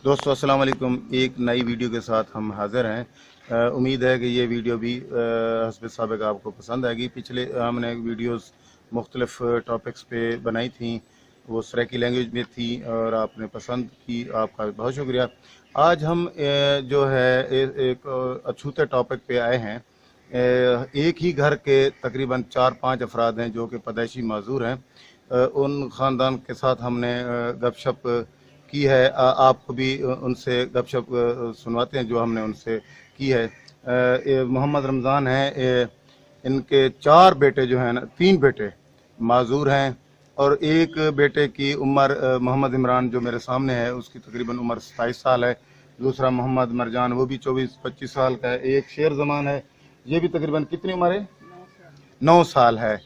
दोस्तों अस्सलाम वालेकुम। एक नई वीडियो के साथ हम हाज़िर हैं। उम्मीद है कि ये वीडियो भी हस्ब साबिक़ आपको पसंद आएगी। पिछले हमने वीडियोस मुख्तलिफ टॉपिक्स पे बनाई थी, वो सराइकी लैंग्वेज में थी और आपने पसंद की, आपका बहुत शुक्रिया। आज हम जो है एक अछूते टॉपिक पे आए हैं। एक ही घर के तकरीबन 4-5 अफराद हैं जो कि पैदाइशी माजूर हैं। उन ख़ानदान के साथ हमने गपशप की है। आपको भी उनसे गपशप सुनवाते हैं जो हमने उनसे की है। मोहम्मद रमज़ान हैं, इनके 4 बेटे जो हैं ना, 3 बेटे माजूर हैं और एक बेटे की उम्र मोहम्मद इमरान जो मेरे सामने है उसकी तकरीबन उम्र 27 साल है। दूसरा मोहम्मद मरजान वो भी 24-25 साल का है। एक शेर ज़मान है, ये भी तकरीबन कितनी उम्र है, 9 साल है।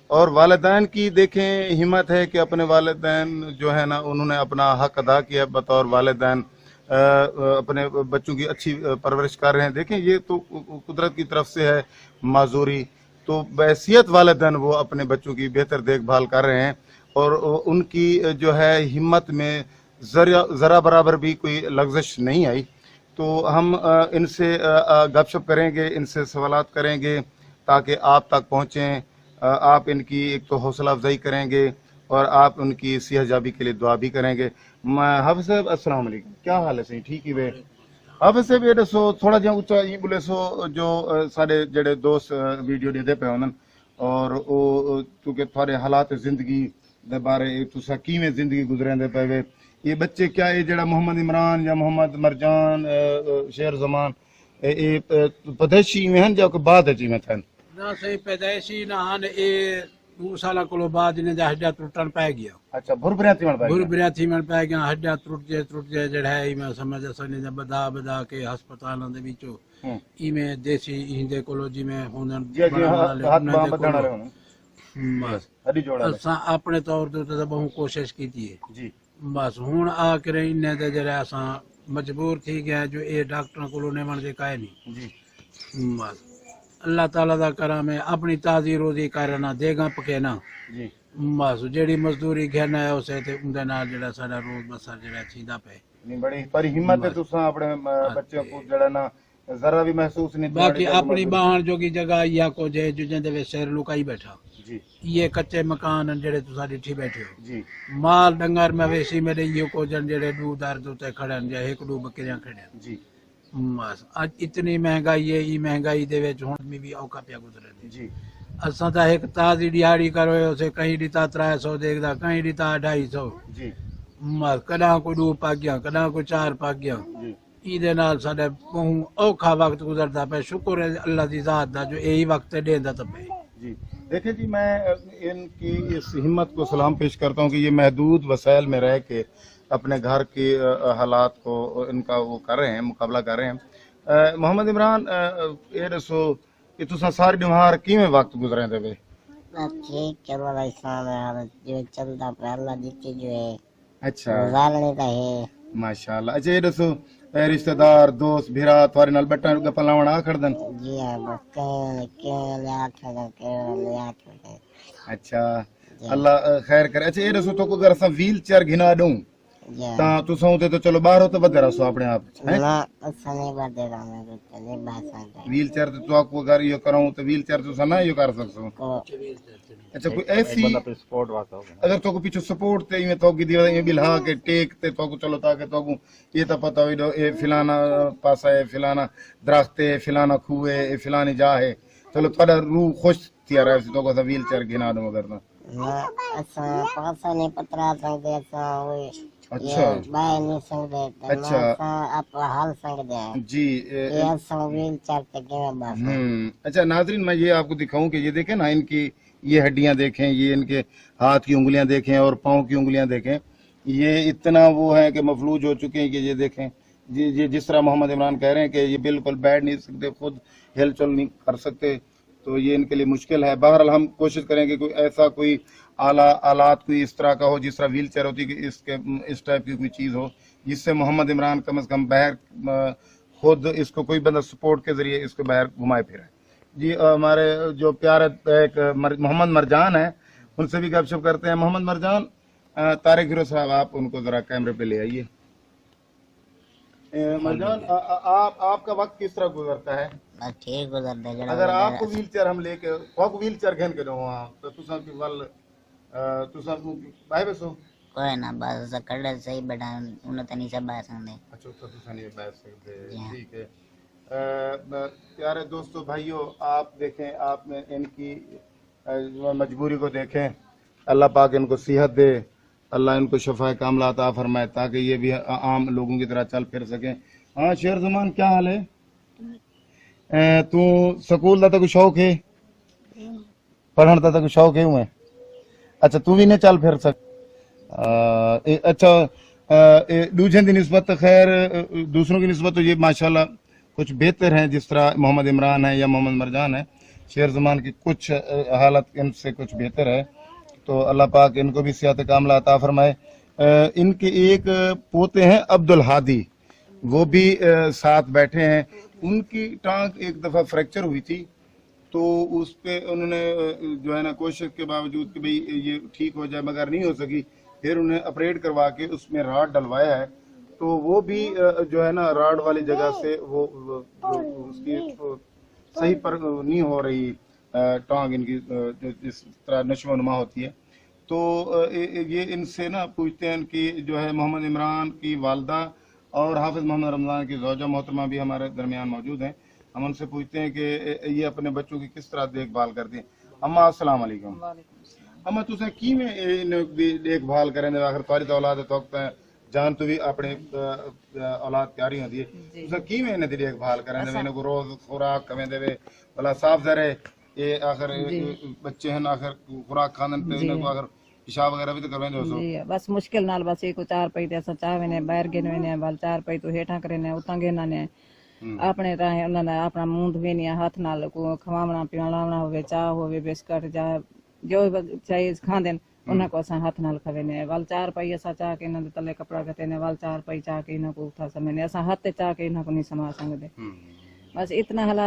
और वालिदैन की देखें हिम्मत है कि अपने वालिदैन जो है ना उन्होंने अपना हक अदा किया, बतौर वालिदैन अपने बच्चों की अच्छी परवरिश कर रहे हैं। देखें ये तो कुदरत की तरफ से है माजूरी, तो बहैसियत वालिदैन वो अपने बच्चों की बेहतर देखभाल कर रहे हैं और उनकी जो है हिम्मत में ज़रा बराबर भी कोई लग़ज़श नहीं आई। तो हम इनसे गपशप करेंगे, इनसे सवालात करेंगे ताकि आप तक पहुँचें। आप इनकी एक तो हौसला अफजाई करेंगे और आप उनकी सेहतयाबी के लिए दुआ भी करेंगे। हाफिज़ साहब अस्सलाम वालेकुम, क्या हाल है? सही ठीक ही वे हाफिज़ साहब ये दसो थोड़ा जिहा उच्चा ये बोले सो जो सारे जेडे दोस्त वीडियो देते पे होंदन और वो क्योंकि थोड़े हालात जिंदगी दे बारे तुसा किवें जिंदगी गुजरेंदे पे वे, ये बच्चे क्या ये जेड़ा मोहम्मद इमरान या मोहम्मद मरजान शेर ज़मान ये पैदाइशी में हैं जो बाद में थन ना सही पैदाइशी ना हन ए 2 साल को बाद इन्हें हड्डियां टूटन पै गया। अच्छा भुरभुरियाती में भुरभुरियाती में पै गया, हड्डियां टूट जे जड़ा है मैं समझ सने बदा के अस्पतालों दे विचो इमे देसी हिंदे कोलो जी में होंदन बस हड्डी जोड़ा असा अपने तौर ते बहु कोशिश कीती है जी। बस हुन आ करे इन्ने दे जड़ा असा मजबूर थी गया जो ए डॉक्टर कोलो ने मन दे काए नहीं जी। बस अल्लाह ताला दा करम है, अपनी ताजी रोजी करना देगा पके ना जी। बस जेड़ी मजदूरी घेना है उसे ते उंदे नाल जेड़ा साडा रोज बसर जेड़ा थींदा पे नहीं बड़ी पर हिम्मत है तुसा अपने बच्चों को जेड़ा ना जरा भी महसूस नहीं बाकी अपनी बाहर जोगी जगह या को जे जिंदे वे शहर लुकाई बैठा जी। ये कच्चे मकान जेड़े तुसा डिठी बैठे हो जी। माल डंगर मवेशी मेरे यो को जन जेड़े दूधार दोते खड़न जे एक दो बकरियां खड़न जी। बस आज इतनी महंगाई है, ये महंगाई दे विच हुण भी औखा पिया गुजरे जी। असां तां एक ताजी दिहाड़ी करो उसे कहीं दिता 300 देखदा, कहीं दिता 250 जी। बस कदा कोई 2 पागियां कदा कोई 4 पागियां जी। इहदे नाल साडे बहुत औखा वक्त गुजरदा पे। शुक्र है अल्लाह दी ज़ात दा जो यही वक्त देंदा तो पे जी। देखिए जी मैं इनकी इस हिम्मत को सलाम पेश करता हूँ कि ये महदूद वसाइल में रह के अपने घर के हालात को इनका वो कर रहे हैं, मुकाबला कर रहे हैं। मोहम्मद इमरान ये दसो कि तुसा सारी दिमार किवें वक्त गुजरे दे वे? ठीक चलो भाई साहब जो चलता पे अल्लाह दिखती जो है अच्छा गुजारने का है माशाल्लाह। अच्छा ये दसो रिश्तेदार दोस्त भिरा थारे नाल बट्टा गप्पा लावण आ खड़दन जी हां बस के लिया के अच्छा अल्लाह खैर करे। अच्छा ये दसो तो को अगर असा व्हील चेयर घिना दूं ता तुसा उते तो चलो बाहर हो तो बदे रसो अपने आप ना असा नहीं बदे रहा मैं तो चले बासा व्हील चेयर तो आपको अगर यो कराऊं तो व्हील चेयर तो ना यो कर सकसो। अच्छा कोई ऐसी सपोर्ट वाता अगर तो को पीछे सपोर्ट ते में तो की दिवा ये बिलहा के टेक ते तो को चलो ताके तो को ये तो पता हो ये फिलाना पासा है, फिलाना दरख्त है, फिलाना खूह है, फिलानी जा है, चलो थोड़ा रूह खुश थिया रहे तो को व्हील चेयर गिना दो अगर ना असा पासा नहीं पतरा सकते असा वो अच्छा बाय नहीं सकते अच्छा आप हाल सकते हैं जी ये सब व्हील चेयर पे के बस। अच्छा नाज़रीन मैं ये आपको दिखाऊं कि ये देखें ना इनकी ये हड्डियां देखें, ये इनके हाथ की उंगलियां देखें और पाँव की उंगलियां देखें, ये इतना वो है कि मफलूज हो चुके हैं कि ये देखें जी जिस तरह मोहम्मद इमरान कह रहे हैं कि ये बिल्कुल बैठ नहीं सकते, खुद हिलचुल नहीं कर सकते, तो ये इनके लिए मुश्किल है। बहरहाल हम कोशिश करेंगे कोई ऐसा कोई आलात कोई इस तरह का हो जिस तरह व्हील चेयर होती है कि इस टाइप की कोई चीज़ हो जिससे मोहम्मद इमरान कम से कम बाहर खुद इसको कोई बंदा सपोर्ट के जरिए इसको बाहर घुमाए फिरे जी। हमारे जो प्यारे एक मोहम्मद मरजान है उनसे भी गपशप करते हैं। मोहम्मद मरजान तारिक हीरो साहब आप उनको ज़रा कैमरे पे ले आइए। مرجان آپ کا وقت کس طرح گزرتا ہے؟ بس ٹھیک گزرتا ہے. اگر آپ کو ویل چیئر ہم لے کے ویل چیئر گھن کے رہو تو تساں کی ول تساں باہر بسو کوئی نہ بس کڑے صحیح بیٹھا انہیں تو نہیں سب بہ سکتے. اچھا تو تساں نہیں بیٹھ سکتے. ٹھیک ہے. پیارے دوستو بھائیو آپ دیکھیں آپ نے ان کی مجبوری کو دیکھیں. اللہ پاک ان کو صحت دے, اللہ ان کو شفا کاملہ عطا فرمائے تاکہ یہ بھی عام لوگوں کی طرح چل پھر سکیں. ہاں شیر زمان کیا حال ہے؟ تو سکول دا تو شوق ہے پڑھن دا تو شوق ہے ہوئے. اچھا تو بھی نہیں چل پھر سک. اچھا دوسرے کی نسبت خیر دوسروں کی نسبت تو یہ ماشاءاللہ کچھ بہتر ہیں, جس طرح محمد عمران ہے یا محمد مرجان ہے. شیر زمان کی کچھ حالت ان سے کچھ بہتر ہے, تو اللہ پاک ان کو بھی صحت کاملہ عطا فرمائے. ان کے ایک پوتے ہیں عبد الحادی, وہ بھی ساتھ بیٹھے ہیں. ان کی ٹانگ ایک دفعہ فریکچر ہوئی تھی, تو اس پہ انہوں نے جو ہے نا کوشش کے باوجود کہ بھئی یہ ٹھیک ہو جائے مگر نہیں ہو سکی. پھر انہیں آپریٹ کروا کے اس میں راڈ ڈلوایا ہے, تو وہ بھی جو ہے نا راڈ والی جگہ سے وہ اس کی صحیح پر نہیں ہو رہی ٹانگ ان کی جس طرح نشو و نما ہوتی ہے. تو یہ ان سے نا پوچھتے ہیں کہ جو ہے محمد عمران کی والدہ اور حافظ محمد رمضان کی زوجہ محترمہ بھی ہمارے درمیان موجود ہیں. ہم ان سے پوچھتے ہیں کہ یہ اپنے بچوں کی کس طرح دیکھ بھال کرتے ہیں. اما السلام علیکم. اما تسیں کیویں دیکھ بھال کریں آخر تاری تو اولاد وقت جان تو بھی اپنے اولاد پیاری ہوتی ہے, تسیں کیویں انہیں دیکھ بھال کریں انہیں کو روز خوراک کمیں دے بلا صاف ظاہر یہ آخر بچے ہیں آخر خوراک کھانے تے انہیں کو آخر پیشاب وغیرہ بھی تو کرویں دے ہو. بس مشکل نال بس ایک 4 پئی تے اساں چاہ وینے باہر گے نے بل 4 پئی تو ہیٹھاں کرنے اتاں گے نے اپنے راہ انہاں دا اپنا منہ دھوینی ہاتھ نال کو کھواونا پیولاونا ہوے چاہ ہوے بسکٹ جا جو چاہیے کھاندے انہاں کو اساں ہاتھ نال کھوینے ول 4 پئی اساں چاہ کے انہاں دے تلے کپڑا گھتے نے ول 4 پئی چاہ کے انہاں کو اٹھا سمنے اساں ہاتھ تے چاہ کے انہاں کو نہیں سما سکدے. بس اتنا حالات